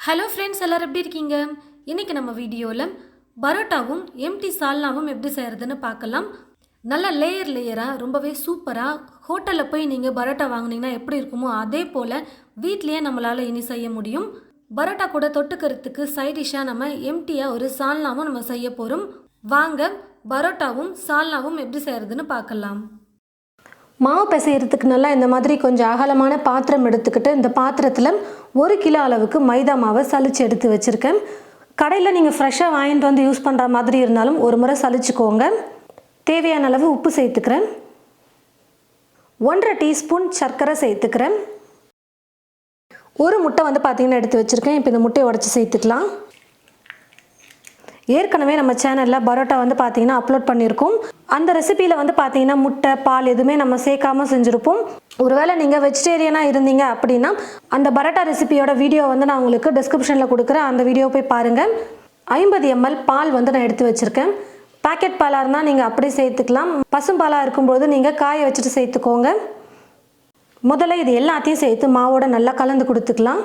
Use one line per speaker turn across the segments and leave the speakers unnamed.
Hello friends, எல்லாரும் எப்படி இருக்கீங்க? இன்றைக்கி நம்ம வீடியோவில் பரோட்டாவும் எம்டி சால்னாவும் எப்படி செய்கிறதுன்னு பார்க்கலாம். நல்ல லேயராக ரொம்பவே சூப்பராக ஹோட்டலில் போய் நீங்கள் பரோட்டா வாங்கினீங்கன்னா எப்படி இருக்குமோ அதே போல் வீட்லேயே நம்மளால் இனி செய்ய முடியும். பரோட்டா கூட தொட்டுக்கிறதுக்கு சைடிஷாக நம்ம எம்டியாக ஒரு சால்னாவும் நம்ம செய்ய போகிறோம். வாங்க பரோட்டாவும் சால்னாவும் எப்படி செய்கிறதுன்னு பார்க்கலாம்.
மாவு பிசைகிறதுக்கு நல்லா இந்த மாதிரி கொஞ்சம் அகலமான பாத்திரம் எடுத்துக்கிட்டு இந்த பாத்திரத்தில் 1 கிலோ அளவுக்கு மைதா மாவை சலிச்சு எடுத்து வச்சுருக்கேன். கடையில் நீங்கள் ஃப்ரெஷ்ஷாக வாங்கிட்டு வந்து யூஸ் பண்ணுற மாதிரி இருந்தாலும் ஒரு முறை சலிச்சுக்கோங்க. தேவையான அளவு உப்பு சேர்த்துக்கிறேன். 1.5 டீஸ்பூன் சர்க்கரை சேர்த்துக்கிறேன். ஒரு முட்டை பார்த்திங்கன்னா எடுத்து வச்சுருக்கேன். இப்போ இந்த முட்டையை உடச்சி சேர்த்துக்கலாம். ஏற்கனவே நம்ம சேனலில் பரோட்டா பார்த்திங்கன்னா அப்லோட் பண்ணியிருக்கோம். அந்த ரெசிபியில் பார்த்திங்கன்னா முட்டை பால் எதுவுமே நம்ம சேர்க்காமல் செஞ்சுருப்போம். ஒருவேளை நீங்கள் வெஜிடேரியனாக இருந்தீங்க அப்படின்னா அந்த பரோட்டா ரெசிபியோட வீடியோ நான் உங்களுக்கு டிஸ்கிரிப்ஷனில் கொடுக்குறேன். அந்த வீடியோ போய் பாருங்கள். 50 ml பால் நான் எடுத்து வச்சுருக்கேன். பேக்கெட் பாலாக இருந்தால் நீங்கள் அப்படியே சேர்த்துக்கலாம். பசும்பாலாக இருக்கும்போது நீங்கள் காய வச்சுட்டு சேர்த்துக்கோங்க. முதல்ல இது எல்லாத்தையும் சேர்த்து மாவோட நல்லா கலந்து கொடுத்துக்கலாம்.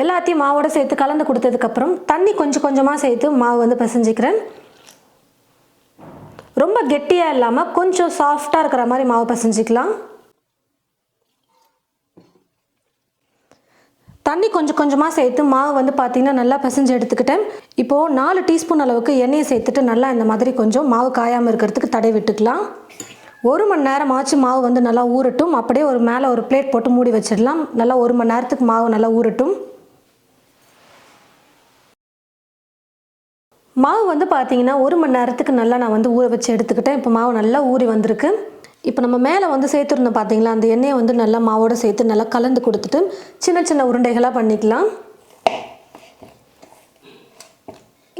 எல்லாத்தையும் மாவோட சேர்த்து கலந்து கொடுத்ததுக்கப்புறம் தண்ணி கொஞ்சம் கொஞ்சமாக சேர்த்து மாவு பிசைஞ்சிக்கிறேன். ரொம்ப கெட்டியாக இல்லாமல் கொஞ்சம் சாஃப்டாக இருக்கிற மாதிரி மாவு பிசைஞ்சிக்கலாம். தண்ணி கொஞ்சம் கொஞ்சமாக சேர்த்து மாவு பார்த்திங்கன்னா நல்லா பிசைஞ்சு எடுத்துக்கிட்டேன். இப்போது 4 டீஸ்பூன் அளவுக்கு எண்ணெயை சேர்த்துட்டு நல்லா இந்த மாதிரி கொஞ்சம் மாவு காயாமல் இருக்கிறதுக்கு தடை விட்டுக்கலாம். 1 மணி நேரம் ஆச்சு மாவு நல்லா ஊறட்டும். அப்படியே மேலே ஒரு பிளேட் போட்டு மூடி வச்சிடலாம். நல்லா 1 மணி நேரத்துக்கு மாவு நல்லா ஊறட்டும். மாவு பார்த்திங்கன்னா 1 மணி நேரத்துக்கு நல்லா நான் ஊற வச்சு எடுத்துக்கிட்டேன். இப்போ மாவு நல்லா ஊறி வந்திருக்கு. இப்போ நம்ம மேலே சேர்த்துருந்தோம் பார்த்திங்களா, அந்த எண்ணெயை நல்லா மாவோடு சேர்த்து நல்லா கலந்து கொடுத்துட்டு சின்ன சின்ன உருண்டைகளாக பண்ணிக்கலாம்.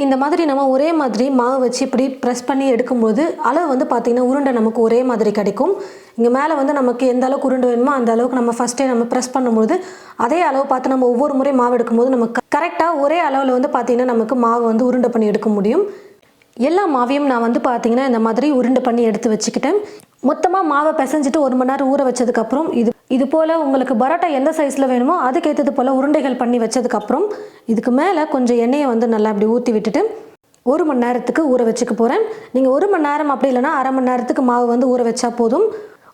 இந்த மாதிரி நம்ம ஒரே மாதிரி மாவு வச்சு இப்படி ப்ரெஸ் பண்ணி எடுக்கும்போது அளவு பார்த்திங்கன்னா உருண்டை நமக்கு ஒரே மாதிரி கிடைக்கும். இங்கே மேலே நமக்கு எந்த அளவுக்கு உருண்டை வேணுமோ அந்த அளவுக்கு நம்ம ஃபஸ்ட்டே நம்ம ப்ரெஸ் பண்ணும்போது அதே அளவு பார்த்து நம்ம ஒவ்வொரு முறை மாவு எடுக்கும்போது நமக்கு கரெக்டாக ஒரே அளவில் பார்த்திங்கன்னா நமக்கு மாவு உருண்டை பண்ணி எடுக்க முடியும். எல்லா மாவையும் நான் பார்த்திங்கன்னா இந்த மாதிரி உருண்டை பண்ணி எடுத்து வச்சுக்கிட்டேன். மொத்தமாக மாவை பிசைஞ்சிட்டு 1 மணி நேரம் ஊற வச்சதுக்கப்புறம் இது போல் உங்களுக்கு பரோட்டா எந்த சைஸில் வேணுமோ அதுக்கேற்றது போல் உருண்டைகள் பண்ணி வச்சதுக்கப்புறம் இதுக்கு மேலே கொஞ்சம் எண்ணெயை நல்லா அப்படி ஊற்றி விட்டுட்டு 1 மணி நேரத்துக்கு ஊற வச்சுக்க போகிறேன். நீங்கள் 1 மணி நேரம் அப்படி இல்லைனா அரை மணி நேரத்துக்கு மாவு ஊற வச்சா போதும்.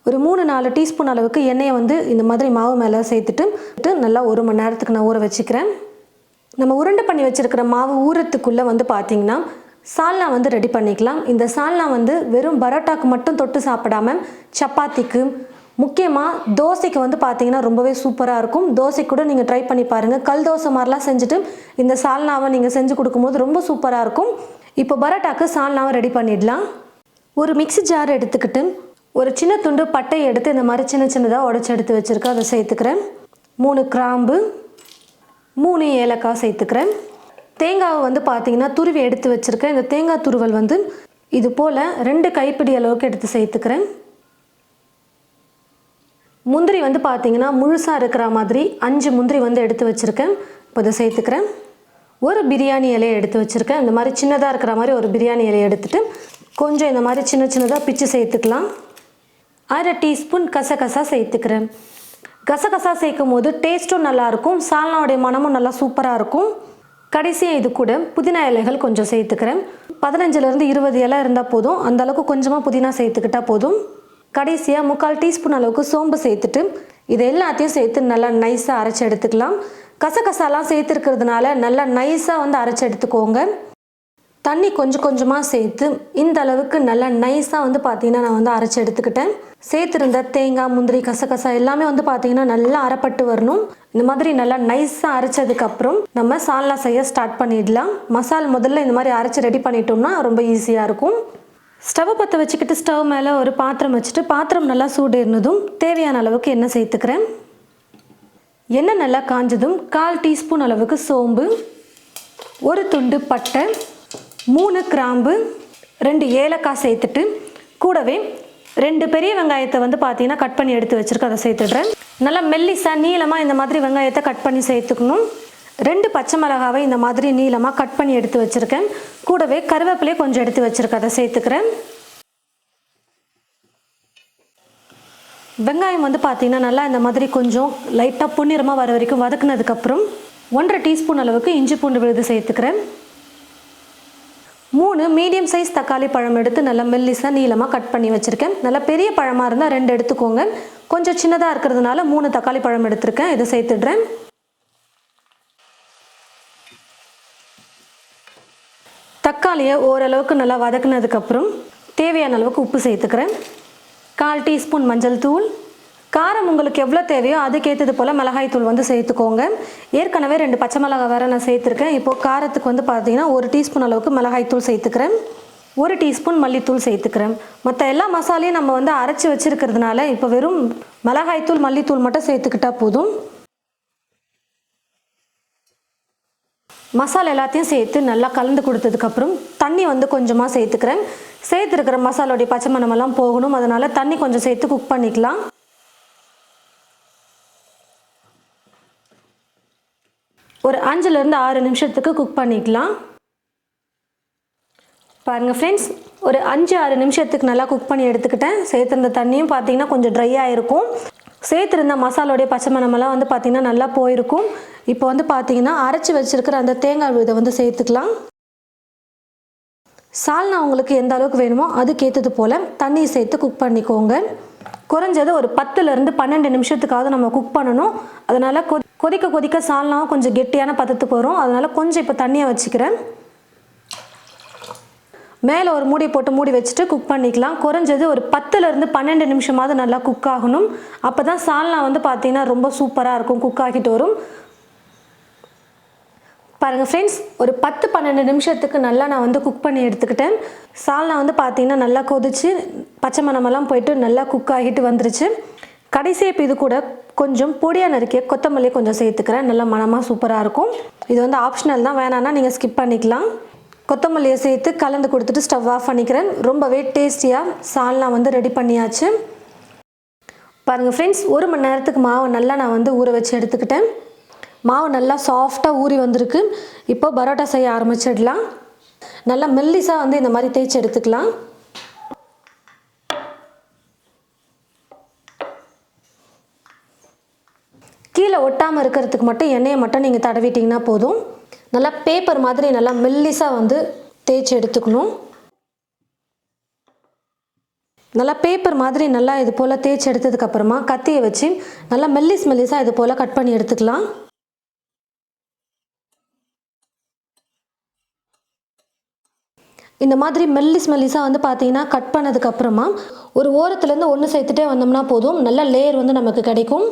ஒரு 3-4 டீஸ்பூன் அளவுக்கு எண்ணெயை இந்த மாதிரி மாவு மேலே சேர்த்துட்டு நல்லா 1 மணி நேரத்துக்கு நான் ஊற வச்சுக்கிறேன். நம்ம உருண்டை பண்ணி வச்சுருக்கிற மாவு ஊறத்துக்குள்ளே பார்த்திங்கன்னா சால்னா ரெடி பண்ணிக்கலாம். இந்த சால்னா வெறும் பரோட்டாக்கு மட்டும் தொட்டு சாப்பிடாம சப்பாத்திக்கு, முக்கியமாக தோசைக்கு பார்த்திங்கன்னா ரொம்பவே சூப்பராக இருக்கும். தோசை கூட நீங்கள் ட்ரை பண்ணி பாருங்கள். கல் தோசை மாதிரிலாம் செஞ்சுட்டு இந்த சால்னாவை நீங்கள் செஞ்சு கொடுக்கும்போது ரொம்ப சூப்பராக இருக்கும். இப்போ பரோட்டாக்கு சால்னாவை ரெடி பண்ணிடலாம். ஒரு மிக்ஸி ஜார் எடுத்துக்கிட்டு ஒரு சின்ன துண்டு பட்டையை எடுத்து இந்த மாதிரி சின்ன சின்னதாக உடச்சி எடுத்து வச்சுருக்கேன். அதை சேர்த்துக்கிறேன். 3 கிராம்பு, 3 ஏலக்காய் சேர்த்துக்கிறேன். தேங்காவை பார்த்திங்கன்னா துருவி எடுத்து வச்சுருக்கேன். இந்த தேங்காய் துருவல் இது போல் 2 கைப்பிடி அளவுக்கு எடுத்து சேர்த்துக்கிறேன். முந்திரி பார்த்திங்கன்னா முழுசாக இருக்கிற மாதிரி 5 முந்திரி எடுத்து வச்சுருக்கேன். இப்போ இதை சேர்த்துக்கிறேன். ஒரு பிரியாணி இலையை எடுத்து வச்சுருக்கேன். இந்த மாதிரி சின்னதாக இருக்கிற மாதிரி ஒரு பிரியாணி இலையை எடுத்துகிட்டு கொஞ்சம் இந்த மாதிரி சின்ன சின்னதாக பிச்சு சேர்த்துக்கலாம். 1/2 டீஸ்பூன் கசகசா சேர்த்துக்கிறேன். கசகசா சேர்க்கும் போது டேஸ்ட்டும் நல்லாயிருக்கும், சால்னாவுடைய மனமும் நல்லா சூப்பராக இருக்கும். கடைசியாக இது கூட புதினா இலைகள் கொஞ்சம் சேர்த்துக்கிறேன். 15-20 இலை இருந்தால் போதும். அந்தளவுக்கு கொஞ்சமாக புதினா சேர்த்துக்கிட்டால் போதும். கடைசியாக 3/4 டீஸ்பூன் அளவுக்கு சோம்பு சேர்த்துட்டு இது எல்லாத்தையும் சேர்த்து நல்லா நைஸாக அரைச்சி எடுத்துக்கலாம். கசகசாலாம் சேர்த்துருக்கிறதுனால நல்லா நைஸாக அரைச்சி எடுத்துக்கோங்க. தண்ணி கொஞ்சம் கொஞ்சமாக சேர்த்து இந்த அளவுக்கு நல்லா நைஸாக பார்த்திங்கன்னா நான் அரைச்சி எடுத்துக்கிட்டேன். சேர்த்துருந்த தேங்காய், முந்திரி, கசகசா எல்லாமே பார்த்திங்கன்னா நல்லா அரைப்பட்டு வரணும். இந்த மாதிரி நல்லா நைஸாக அரைச்சதுக்கப்புறம் நம்ம சால்னா செய்ய ஸ்டார்ட் பண்ணிடலாம். மசால் முதல்ல இந்த மாதிரி அரைச்சி ரெடி பண்ணிட்டோம்னா ரொம்ப ஈஸியாக இருக்கும். ஸ்டவ்வை பற்ற வச்சுக்கிட்டு ஸ்டவ் மேலே ஒரு பாத்திரம் வச்சுட்டு பாத்திரம் நல்லா சூடு இருந்ததும் தேவையான அளவுக்கு எண்ணெய் சேர்த்துக்கிறேன். எண்ணெய் நல்லா காஞ்சதும் 1/4 டீஸ்பூன் அளவுக்கு சோம்பு, ஒரு துண்டு பட்டை, 3 கிராம்பு, 2 ஏலக்காய் சேர்த்துட்டு கூடவே 2 பெரிய வெங்காயத்தை பார்த்திங்கன்னா கட் பண்ணி எடுத்து வச்சுருக்கேன். அதை சேர்த்துடுறேன். நல்லா மெல்லிசாக நீளமாக இந்த மாதிரி வெங்காயத்தை கட் பண்ணி சேர்த்துக்கணும். 2 பச்சை மிளகாவை இந்த மாதிரி நீளமாக கட் பண்ணி எடுத்து வச்சுருக்கேன். கூடவே கருவேப்பிலையை கொஞ்சம் எடுத்து வச்சுருக்கேன். அதை சேர்த்துக்கிறேன். வெங்காயம் வந்து பார்த்திங்கன்னா நல்லா இந்த மாதிரி கொஞ்சம் லைட்டாக பொன்னிறமாக வர வரைக்கும் வதக்குனதுக்கப்புறம் 1.5 டீஸ்பூன் அளவுக்கு இஞ்சி பூண்டு விழுது சேர்த்துக்கிறேன். 3 மீடியம் சைஸ் தக்காளி பழம் எடுத்து நல்லா மெல்லிசாக நீளமாக கட் பண்ணி வச்சுருக்கேன். நல்லா பெரிய பழமாக இருந்தால் 2 எடுத்துக்கோங்க. கொஞ்சம் சின்னதாக இருக்கிறதுனால 3 தக்காளி பழம் எடுத்திருக்கேன். இதை சேர்த்துடுறேன். தக்காளியை ஓரளவுக்கு நல்லா வதக்குனதுக்கப்புறம் தேவையான அளவுக்கு உப்பு சேர்த்துக்கிறேன். 1/4 டீஸ்பூன் மஞ்சள் தூள். காரம் உங்களுக்கு எவ்வளோ தேவையோ அதுக்கேற்றது போல் மிளகாய் தூள் வந்து சேர்த்துக்கோங்க. ஏற்கனவே 2 பச்சை மிளகாய் வேறு நான் சேர்த்துருக்கேன். இப்போது காரத்துக்கு வந்து பார்த்தீங்கன்னா 1 டீஸ்பூன் அளவுக்கு மிளகாய் தூள் சேர்த்துக்கிறேன். 1 டீஸ்பூன் மல்லித்தூள் சேர்த்துக்கிறேன். மற்ற எல்லா மசாலையும் நம்ம வந்து அரைச்சி வச்சுருக்கிறதுனால இப்போ வெறும் மிளகாய் தூள் மல்லித்தூள் மட்டும் சேர்த்துக்கிட்டால் போதும். மசாலா எல்லாத்தையும் சேர்த்து நல்லா கலந்து கொடுத்ததுக்கப்புறம் தண்ணி வந்து கொஞ்சமாக சேர்த்துக்கிறேன். சேர்த்துருக்கிற மசாலோடைய பச்சை மணமெல்லாம் போகணும். அதனால் தண்ணி கொஞ்சம் சேர்த்து குக் பண்ணிக்கலாம். ஒரு 5லேருந்து 6 நிமிஷத்துக்கு குக் பண்ணிக்கலாம். பாருங்கள் ஃப்ரெண்ட்ஸ், ஒரு 5-6 நிமிஷத்துக்கு நல்லா குக் பண்ணி எடுத்துக்கிட்டேன். சேர்த்துருந்த தண்ணியும் பார்த்தீங்கன்னா கொஞ்சம் ட்ரையாக இருக்கும். சேர்த்துருந்த மசாலோடைய பச்சை மணமெல்லாம் வந்து பார்த்திங்கன்னா நல்லா போயிருக்கும். இப்போ வந்து பார்த்திங்கன்னா அரைச்சி வச்சுருக்கிற அந்த தேங்காய் விழுதை வந்து சேர்த்துக்கலாம். சால்னா உங்களுக்கு எந்த அளவுக்கு வேணுமோ அதுக்கேற்றது போல் தண்ணி சேர்த்து குக் பண்ணிக்கோங்க. குறைஞ்சது ஒரு 10லேருந்து 12 நிமிஷத்துக்காவது நம்ம குக் பண்ணணும். அதனால் கொதிக்க கொதிக்க சால்னாவும் கொஞ்சம் கெட்டியான பதத்துக்கு வரும். அதனால் கொஞ்சம் இப்போ தண்ணியை வச்சுக்கிறேன். மேலே ஒரு மூடி போட்டு மூடி வச்சுட்டு குக் பண்ணிக்கலாம். குறைஞ்சது ஒரு 10லேருந்து 12 நிமிஷமாவது நல்லா குக் ஆகணும். அப்போ தான் சால்னா வந்து பார்த்திங்கன்னா ரொம்ப சூப்பராக இருக்கும், குக் ஆகிட்டு வரும். பாருங்கள் ஃப்ரெண்ட்ஸ், ஒரு 10-12 நிமிஷத்துக்கு நல்லா நான் வந்து குக் பண்ணி எடுத்துக்கிட்டேன். சால்னா வந்து பார்த்திங்கன்னா நல்லா கொதிச்சு பச்சை மணமெல்லாம் போயிட்டு நல்லா குக் ஆகிட்டு வந்துருச்சு. கடைசியாக இப்போ இது கூட கொஞ்சம் பொடியாக நறுக்கிய கொத்தமல்லி கொஞ்சம் சேர்த்துக்கிறேன். நல்லா மணமாக சூப்பராக இருக்கும். இது வந்து ஆப்ஷனல் தான், வேணான்னா நீங்கள் ஸ்கிப் பண்ணிக்கலாம். கொத்தமல்லியை சேர்த்து கலந்து கொடுத்துட்டு ஸ்டவ் ஆஃப் பண்ணிக்கிறேன். ரொம்பவே டேஸ்டியாக சால்னா வந்து ரெடி பண்ணியாச்சு. பாருங்கள் ஃப்ரெண்ட்ஸ், 1 மணி நேரத்துக்கு மாவு நல்லா நான் வந்து ஊற வச்சு எடுத்துக்கிட்டேன். மாவு நல்லா சாஃப்டாக ஊறி வந்திருக்கு. இப்போ பரோட்டா செய்ய ஆரம்பிச்சிடலாம். நல்லா மெல்லிசாக வந்து இந்த மாதிரி தேய்ச்சி எடுத்துக்கலாம். கீழே ஒட்டாமல் இருக்கிறதுக்கு மட்டும் எண்ணெயை மட்டும் நீங்கள் தடவிட்டிங்கன்னா போதும். நல்லா பேப்பர் மாதிரி நல்லா மெல்லிசாக வந்து தேய்ச்சி எடுத்துக்கணும். நல்லா பேப்பர் மாதிரி நல்லா இது போல் தேய்ச்சி எடுத்ததுக்கப்புறமா கத்தியை வச்சு நல்லா மெல்லிஸாக இது போல் கட் பண்ணி எடுத்துக்கலாம். இந்த மாதிரி மெல்லிஸாக வந்து பார்த்தீங்கன்னா கட் பண்ணதுக்கப்புறமா ஒரு ஓரத்துலேருந்து ஒன்று சேர்த்துட்டே வந்தோம்னா போதும். நல்ல லேயர் வந்து நமக்கு கிடைக்கும்.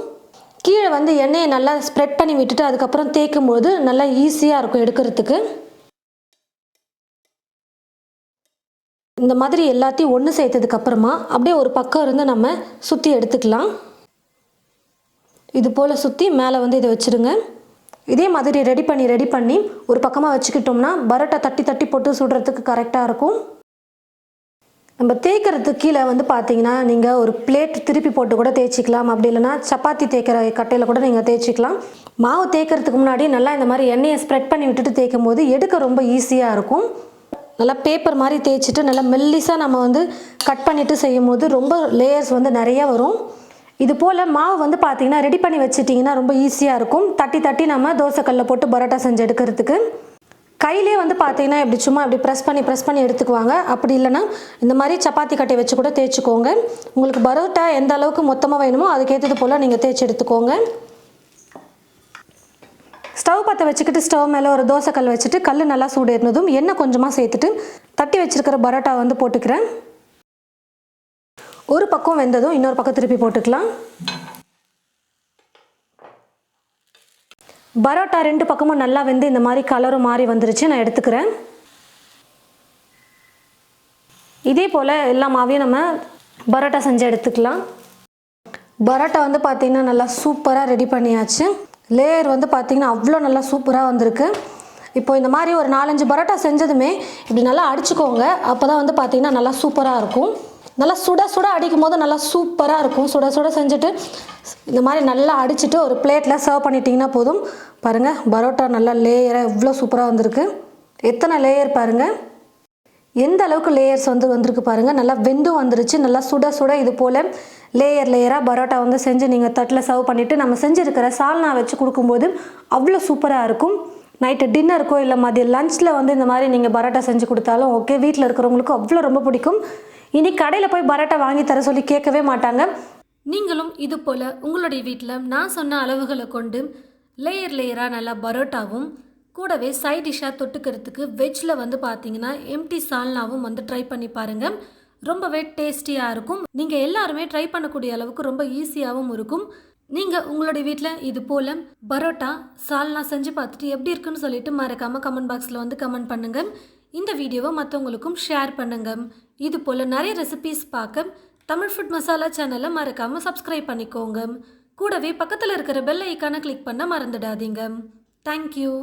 கீழே வந்து எண்ணெயை நல்லா ஸ்ப்ரெட் பண்ணி விட்டுட்டு அதுக்கப்புறம் தேய்க்கும் போது நல்லா ஈஸியாக இருக்கும் எடுக்கிறதுக்கு. இந்த மாதிரி எல்லாத்தையும் ஒன்று சேர்த்ததுக்கப்புறமா அப்படியே ஒரு பக்கம் இருந்து நம்ம சுற்றி எடுத்துக்கலாம். இது போல் சுற்றி மேலே வந்து இதை வச்சுருங்க. இதே மாதிரி ரெடி பண்ணி ஒரு பக்கமாக வச்சுக்கிட்டோம்னா பரோட்டா தட்டி போட்டு சுடுறதுக்கு கரெக்டாக இருக்கும். நம்ம தேய்க்கிறதுக்கு கீழே வந்து பார்த்தீங்கன்னா நீங்கள் ஒரு பிளேட் திருப்பி போட்டு கூட தேய்ச்சிக்கலாம். அப்படி இல்லைனா சப்பாத்தி தேய்க்கிற கட்டையில் கூட நீங்கள் தேய்ச்சிக்கலாம். மாவு தேய்க்கிறதுக்கு முன்னாடி நல்லா இந்த மாதிரி எண்ணெயை ஸ்ப்ரெட் பண்ணி விட்டுட்டு தேய்க்கும் போது எடுக்க ரொம்ப ஈஸியாக இருக்கும். நல்லா பேப்பர் மாதிரி தேய்ச்சிட்டு நல்லா மெல்லிஸாக நம்ம வந்து கட் பண்ணிவிட்டு செய்யும் போது ரொம்ப லேயர்ஸ் வந்து நிறையா வரும். இது போல் மாவு வந்து பார்த்திங்கன்னா ரெடி பண்ணி வச்சிட்டிங்கன்னா ரொம்ப ஈஸியாக இருக்கும். தட்டி நம்ம தோசைக்கல்லில் போட்டு பரோட்டா செஞ்சு எடுக்கிறதுக்கு. கையிலே வந்து பார்த்தீங்கன்னா இப்படி சும்மா இப்படி ப்ரெஸ் பண்ணி எடுத்துக்குவாங்க. அப்படி இல்லைனா இந்த மாதிரி சப்பாத்தி கட்டையை வச்சு கூட தேய்ச்சிக்கோங்க. உங்களுக்கு பரோட்டா எந்த அளவுக்கு மொத்தமாக வேணுமோ அதுக்கேற்றது போல் நீங்கள் தேய்ச்சி எடுத்துக்கோங்க. ஸ்டவ் பற்ற வச்சுக்கிட்டு ஸ்டவ் மேலே ஒரு தோசைக்கல் வச்சுட்டு கல் நல்லா சூடேறினதும் எண்ணெய் கொஞ்சமாக சேர்த்துட்டு தட்டி வச்சுருக்கிற பரோட்டா வந்து போட்டுக்கிறேன். ஒரு பக்கம் வெந்ததும் இன்னொரு பக்கம் திருப்பி போட்டுக்கலாம். பரோட்டா 2 பக்கமும் நல்லா வெந்து இந்த மாதிரி கலரும் மாறி வந்துருச்சு. நான் எடுத்துக்கிறேன். இதே போல் எல்லா மாவையும் நம்ம பரோட்டா செஞ்சு எடுத்துக்கலாம். பரோட்டா வந்து பார்த்திங்கன்னா நல்லா சூப்பராக ரெடி பண்ணியாச்சு. லேயர் வந்து பார்த்திங்கன்னா அவ்வளோ நல்லா சூப்பராக வந்திருக்கு. இப்போ இந்த மாதிரி ஒரு 4-5 பரோட்டா செஞ்சதுமே இப்படி நல்லா அடிச்சுக்கோங்க. அப்போ தான் வந்து பார்த்திங்கன்னா நல்லா சூப்பராக இருக்கும். நல்லா சுட அடிக்கும் போது நல்லா சூப்பராக இருக்கும். சுட செஞ்சுட்டு இந்த மாதிரி நல்லா அடிச்சுட்டு ஒரு பிளேட்டில் சர்வ் பண்ணிட்டிங்கன்னா போதும். பாருங்கள், பரோட்டா நல்லா லேயராக எவ்வளோ சூப்பராக வந்திருக்கு. எத்தனை லேயர் பாருங்கள், எந்த அளவுக்கு லேயர்ஸ் வந்திருக்கு பாருங்கள். நல்லா வெந்தும் வந்துருச்சு. நல்லா சுட இது போல் லேயர் லேயராக பரோட்டா வந்து செஞ்சு நீங்கள் தட்டில் சர்வ் பண்ணிவிட்டு நம்ம செஞ்சுருக்கிற சால்னா வச்சு கொடுக்கும்போது அவ்வளோ சூப்பராக இருக்கும். நைட்டு டின்னருக்கோ இல்லை மதியம் லஞ்சில் வந்து இந்த மாதிரி நீங்கள் பரோட்டா செஞ்சு கொடுத்தாலும் ஓகே, வீட்டில் இருக்கிறவங்களுக்கும் அவ்வளோ ரொம்ப பிடிக்கும். இனி கடையில் போய் பரோட்டா வாங்கி தர சொல்லி கேட்கவே மாட்டாங்க.
நீங்களும் இது போல் உங்களுடைய வீட்டில் நான் சொன்ன அளவுகளை கொண்டு லேயர் லேயராக நல்லா பரோட்டாவும் கூடவே சைட் டிஷ்ஷாக தொட்டுக்கிறதுக்கு வெஜ்ஜில் வந்து பார்த்தீங்கன்னா எம்டி சால்னாவும் வந்து ட்ரை பண்ணி பாருங்கள். ரொம்பவே டேஸ்டியாக இருக்கும். நீங்கள் எல்லாருமே ட்ரை பண்ணக்கூடிய அளவுக்கு ரொம்ப ஈஸியாகவும் இருக்கும். நீங்கள் உங்களுடைய வீட்டில் இது போல் பரோட்டா சால்னா செஞ்சு பார்த்துட்டு எப்படி இருக்குன்னு சொல்லிட்டு மறக்காமல் கமெண்ட் பாக்ஸில் வந்து கமெண்ட் பண்ணுங்கள். இந்த வீடியோவை மற்றவங்களுக்கும் ஷேர் பண்ணுங்கள். இது போல் நிறைய ரெசிபீஸ் பார்க்க தமிழ் ஃபுட் மசாலா சேனலை மறக்காமல் சப்ஸ்கிரைப் பண்ணிக்கோங்க. கூடவே பக்கத்தில் இருக்கிற பெல் ஐக்கானை கிளிக் பண்ண மறந்துடாதீங்க. தேங்க்யூ.